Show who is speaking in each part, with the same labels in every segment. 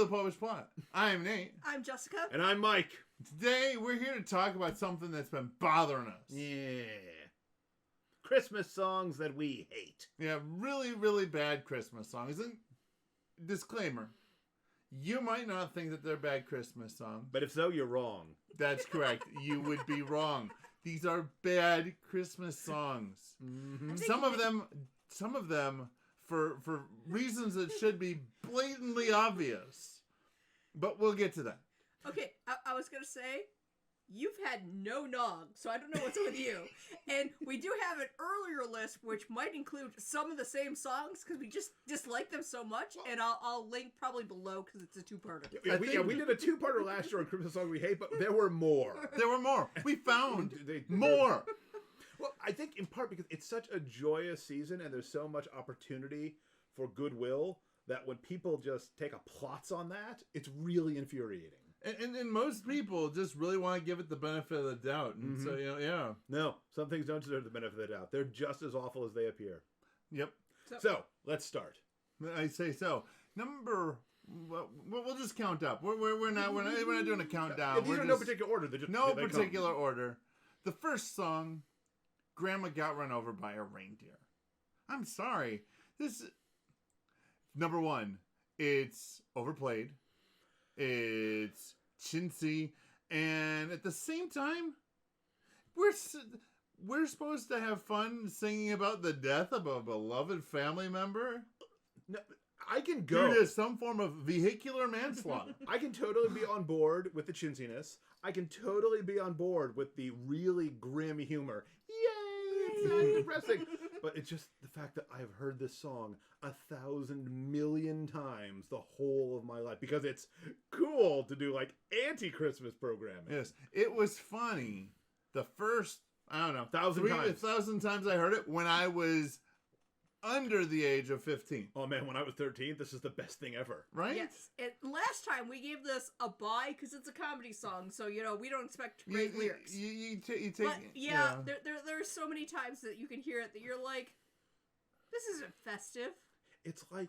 Speaker 1: the Popish Plot. I'm Nate.
Speaker 2: I'm Jessica.
Speaker 3: And I'm Mike.
Speaker 1: Today, we're here to talk about something that's been bothering us.
Speaker 3: Yeah. Christmas songs that we hate.
Speaker 1: Yeah, really, really bad Christmas songs. And disclaimer, you might not think that they're bad Christmas songs.
Speaker 3: But if so, you're wrong.
Speaker 1: That's correct. You would be wrong. These are bad Christmas songs.
Speaker 3: Mm-hmm.
Speaker 1: Some of them, for reasons that should be blatantly obvious. But we'll get to that.
Speaker 2: Okay, I was going to say, you've had no nog, so I don't know what's with you. And we do have an earlier list, which might include some of the same songs, because we just dislike them so much, and I'll link probably below, because it's a two-parter.
Speaker 3: We did a two-parter last year on Christmas songs we hate, but there were more.
Speaker 1: There were more. We found more.
Speaker 3: Well, I think in part because it's such a joyous season, and there's so much opportunity for goodwill, that when people just take a plots on that, it's really infuriating.
Speaker 1: And most people just really want to give it the benefit of the doubt. And so, yeah.
Speaker 3: No, some things don't deserve the benefit of the doubt. They're just as awful as they appear.
Speaker 1: Yep.
Speaker 3: So let's start.
Speaker 1: I say so. We'll just count up. We're not doing a countdown.
Speaker 3: Yeah, these are no particular order. They're just
Speaker 1: no particular order. The first song, Grandma Got Run Over by a Reindeer. I'm sorry. This number one. It's overplayed. It's chintzy, and at the same time, we're supposed to have fun singing about the death of a beloved family member.
Speaker 3: No, I can go
Speaker 1: due to some form of vehicular manslaughter.
Speaker 3: I can totally be on board with the chintziness. I can totally be on board with the really grim humor. Yay! It's not depressing. But it's just the fact that I've heard this song 1,000,000,000 times the whole of my life. Because it's cool to do, like, anti-Christmas programming.
Speaker 1: Yes. It was funny the first, I don't know,
Speaker 3: 1,000
Speaker 1: times I heard it when I was under the age of 15.
Speaker 3: Oh, man, when I was 13, this is the best thing ever.
Speaker 1: Right?
Speaker 2: Yes. And last time we gave this a buy because it's a comedy song, so, we don't expect great lyrics.
Speaker 1: You take...
Speaker 2: But, yeah. There are so many times that you can hear it that you're like, this isn't festive.
Speaker 3: It's like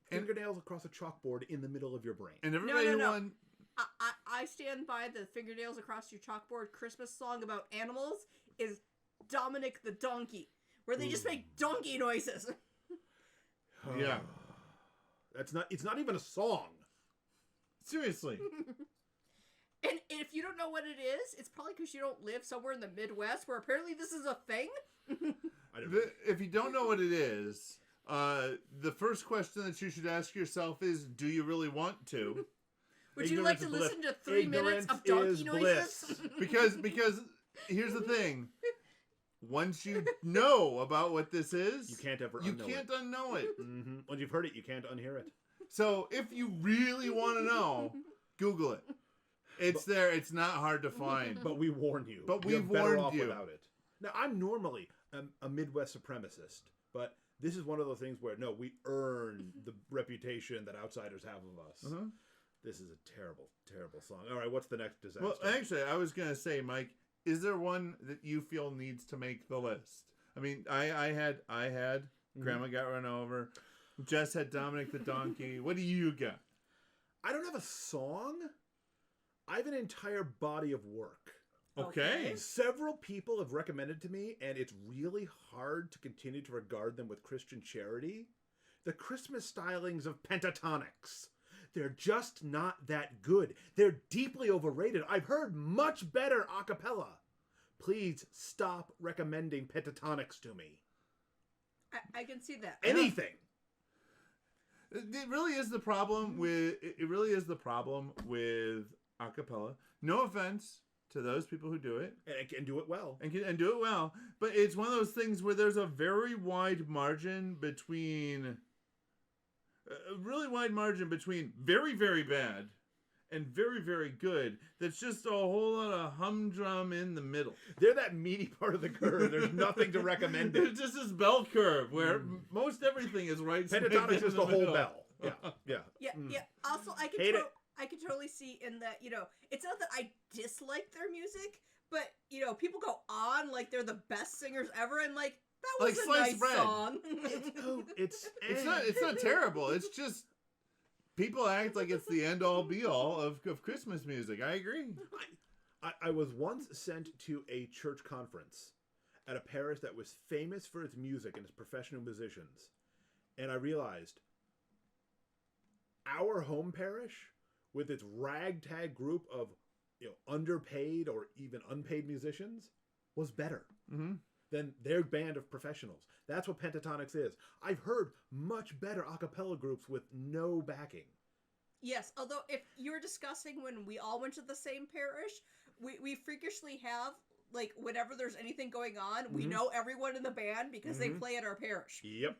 Speaker 3: fingernails across a chalkboard in the middle of your brain.
Speaker 1: And everybody
Speaker 2: No. I stand by the fingernails across your chalkboard Christmas song about animals is Dominic the Donkey, where they just make donkey noises.
Speaker 1: Yeah.
Speaker 3: It's not even a song.
Speaker 1: Seriously.
Speaker 2: And if you don't know what it is, it's probably because you don't live somewhere in the Midwest where apparently this is a thing.
Speaker 1: If you don't know what it is, the first question that you should ask yourself is, do you really want to?
Speaker 2: Would you like to listen to 3 minutes of donkey noises?
Speaker 1: Because here's the thing. Once you know about what this is,
Speaker 3: you can't ever
Speaker 1: unknow it.
Speaker 3: Mm-hmm. Once you've heard it, you can't unhear it.
Speaker 1: So if you really want to know, Google it. It's there. It's not hard to find.
Speaker 3: But we warn you.
Speaker 1: But we've
Speaker 3: better
Speaker 1: warned
Speaker 3: off
Speaker 1: you
Speaker 3: without it. Now, I'm normally a Midwest supremacist, but this is one of those things where, no, we earn the reputation that outsiders have of us.
Speaker 1: Uh-huh.
Speaker 3: This is a terrible, terrible song. All right, what's the next disaster?
Speaker 1: Well, actually, I was going to say, Mike, is there one that you feel needs to make the list? I mean, I had Grandma Got Run Over. Jess had Dominic the Donkey. What do you got?
Speaker 3: I don't have a song. I have an entire body of work.
Speaker 1: Okay.
Speaker 3: Several people have recommended to me, and it's really hard to continue to regard them with Christian charity. The Christmas stylings of Pentatonix. They're just not that good. They're deeply overrated. I've heard much better a cappella. Please stop recommending Pentatonix to me.
Speaker 2: I can see that.
Speaker 3: Anything.
Speaker 1: It really is the problem with a cappella. No offense to those people who do it.
Speaker 3: And can do it well.
Speaker 1: And do it well. But it's one of those things where there's a very wide margin between... A really wide margin between very, very bad and very, very good. That's just a whole lot of humdrum in the middle.
Speaker 3: They're that meaty part of the curve. There's nothing to recommend it.
Speaker 1: There's just this bell curve where most everything is right.
Speaker 3: Pentatonic is the whole bell. Yeah.
Speaker 2: Yeah. Also, I can totally see in that, it's not that I dislike their music, but, people go on like they're the best singers ever, and like, that was
Speaker 1: like
Speaker 2: a nice
Speaker 1: bread.
Speaker 2: song.
Speaker 1: It's not terrible. It's just people act like it's the end-all, be-all of Christmas music. I agree.
Speaker 3: I was once sent to a church conference at a parish that was famous for its music and its professional musicians. And I realized our home parish, with its ragtag group of underpaid or even unpaid musicians, was better than their band of professionals. That's what Pentatonix is. I've heard much better a cappella groups with no backing.
Speaker 2: Yes, although if you're discussing when we all went to the same parish, we freakishly have, like, whenever there's anything going on, we know everyone in the band because they play at our parish.
Speaker 3: Yep.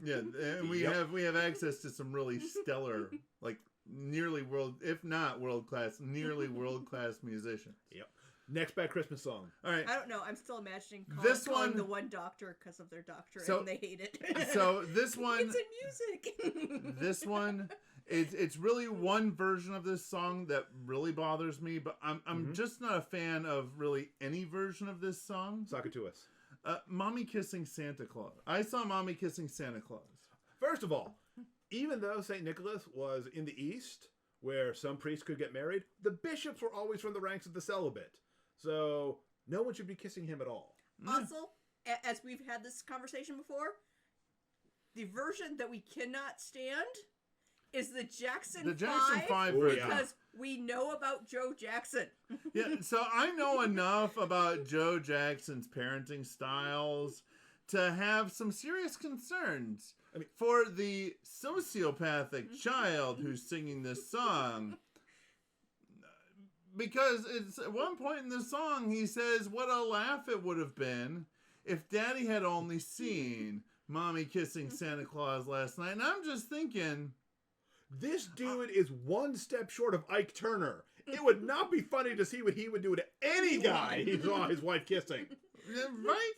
Speaker 1: Yeah, and we have access to some really stellar, like, nearly if not world-class, nearly world-class musicians.
Speaker 3: Yep. Next bad Christmas song.
Speaker 1: All right.
Speaker 2: I don't know. I'm still imagining calling the one doctor because of their doctorate, and they hate it.
Speaker 1: So this one...
Speaker 2: It's in music!
Speaker 1: This one... It's really one version of this song that really bothers me, but I'm just not a fan of really any version of this song.
Speaker 3: Talk it to us.
Speaker 1: Mommy Kissing Santa Claus. I saw Mommy Kissing Santa Claus.
Speaker 3: First of all, even though St. Nicholas was in the East, where some priests could get married, the bishops were always from the ranks of the celibate. So no one should be kissing him at all.
Speaker 2: Also, as we've had this conversation before, the version that we cannot stand is the Jackson 5 because we know about Joe Jackson.
Speaker 1: Yeah, so I know enough about Joe Jackson's parenting styles to have some serious concerns. I mean, for the sociopathic child who's singing this song, because it's at one point in the song he says, "What a laugh it would have been if Daddy had only seen Mommy kissing Santa Claus last night." And I'm just thinking,
Speaker 3: this dude is one step short of Ike Turner. It would not be funny to see what he would do to any guy he saw his wife kissing.
Speaker 1: Right?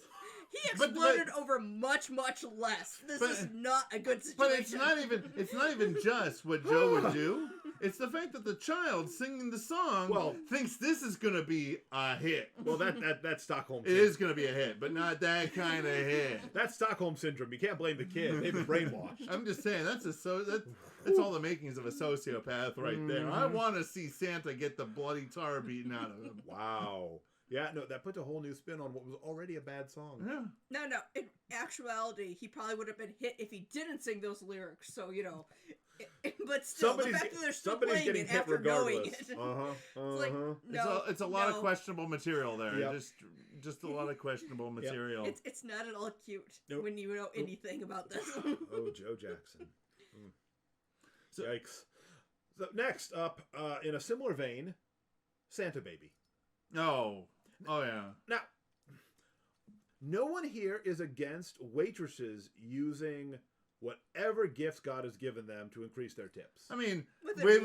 Speaker 2: He exploded over much, much less. This is not a good situation.
Speaker 1: But it's not even just what Joe would do. It's the fact that the child singing the song thinks this is going to be a hit.
Speaker 3: Well, that's Stockholm
Speaker 1: Syndrome. It is going to be a hit, but not that kind of hit.
Speaker 3: That's Stockholm Syndrome. You can't blame the kid. They've been brainwashed.
Speaker 1: I'm just saying, that's all the makings of a sociopath right there. I want to see Santa get the bloody tar beaten out of him.
Speaker 3: Wow. Yeah, no, that puts a whole new spin on what was already a bad song.
Speaker 1: Yeah.
Speaker 2: No. In actuality, he probably would have been hit if he didn't sing those lyrics. So, but still, the fact that they're still playing it after knowing it. It's like, no.
Speaker 1: It's a lot of questionable material there. Yep. Just a lot of questionable material.
Speaker 2: Yep. It's not at all cute when you know anything about this.
Speaker 3: Oh, Joe Jackson. Yikes. So next up, in a similar vein, Santa Baby.
Speaker 1: Oh, yeah.
Speaker 3: Now, no one here is against waitresses using whatever gifts God has given them to increase their tips.
Speaker 1: I mean,
Speaker 3: within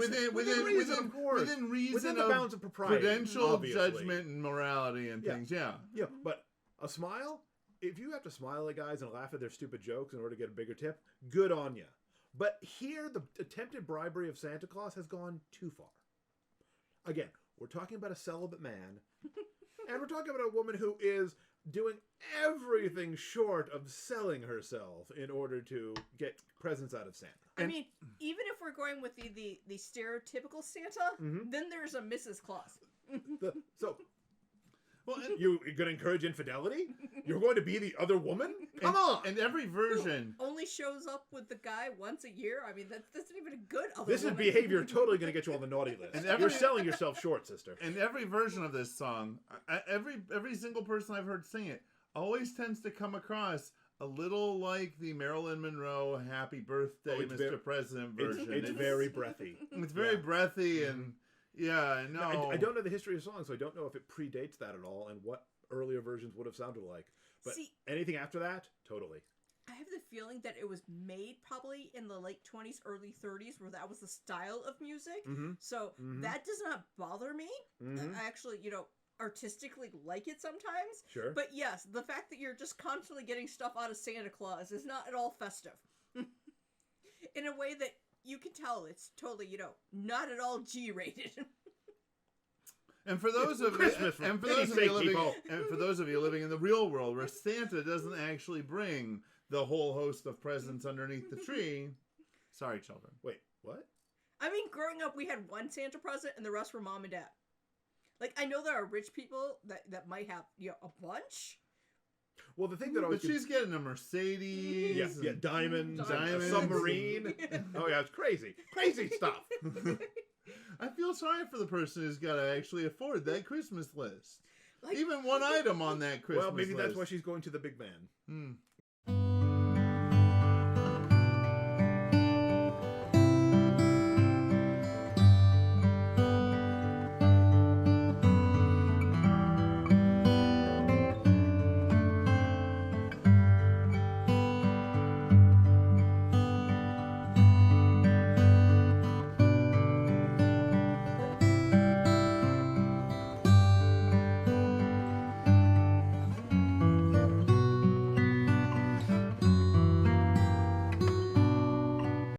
Speaker 3: reason, of course.
Speaker 1: Within reason
Speaker 3: within the bounds of propriety,
Speaker 1: prudential
Speaker 3: obviously.
Speaker 1: Judgment and morality and things,
Speaker 3: Yeah, but a smile, if you have to smile at guys and laugh at their stupid jokes in order to get a bigger tip, good on you. But here, the attempted bribery of Santa Claus has gone too far. Again, we're talking about a celibate man, and we're talking about a woman who is doing everything short of selling herself in order to get presents out of Santa.
Speaker 2: I mean, even if we're going with the stereotypical Santa, then there's a Mrs. Claus.
Speaker 3: You're going to encourage infidelity? You're going to be the other woman? Come on!
Speaker 1: And every version
Speaker 2: only shows up with the guy once a year. I mean, that's not even a good other
Speaker 3: This
Speaker 2: woman.
Speaker 3: is behavior totally going to get you on the naughty list. And you're selling yourself short, sister.
Speaker 1: And every version of this song, every single person I've heard sing it, always tends to come across a little like the Marilyn Monroe "Happy Birthday, Mr. President" version.
Speaker 3: It's very breathy.
Speaker 1: It's very breathy and... Yeah, no.
Speaker 3: I don't know the history of the song, so I don't know if it predates that at all and what earlier versions would have sounded like. But anything after that, totally.
Speaker 2: I have the feeling that it was made probably in the late 20s, early 30s, where that was the style of music. So that does not bother me. I actually, artistically like it sometimes.
Speaker 3: Sure.
Speaker 2: But yes, the fact that you're just constantly getting stuff out of Santa Claus is not at all festive. In a way that you can tell it's totally, not at all G-rated.
Speaker 1: And for those of you living in the real world, where Santa doesn't actually bring the whole host of presents underneath the tree. Sorry, children.
Speaker 3: Wait, what?
Speaker 2: I mean, growing up, we had one Santa present, and the rest were mom and dad. Like, I know there are rich people that might have, a bunch.
Speaker 3: Well, the thing that always...
Speaker 1: But she's getting a Mercedes.
Speaker 3: Yeah, diamonds,
Speaker 1: Diamonds.
Speaker 3: a submarine. Oh, yeah, it's crazy. Crazy stuff.
Speaker 1: I feel sorry for the person who's got to actually afford that Christmas list.
Speaker 2: Like,
Speaker 1: Even one item on that Christmas list.
Speaker 3: Well, maybe that's why she's going to the big man.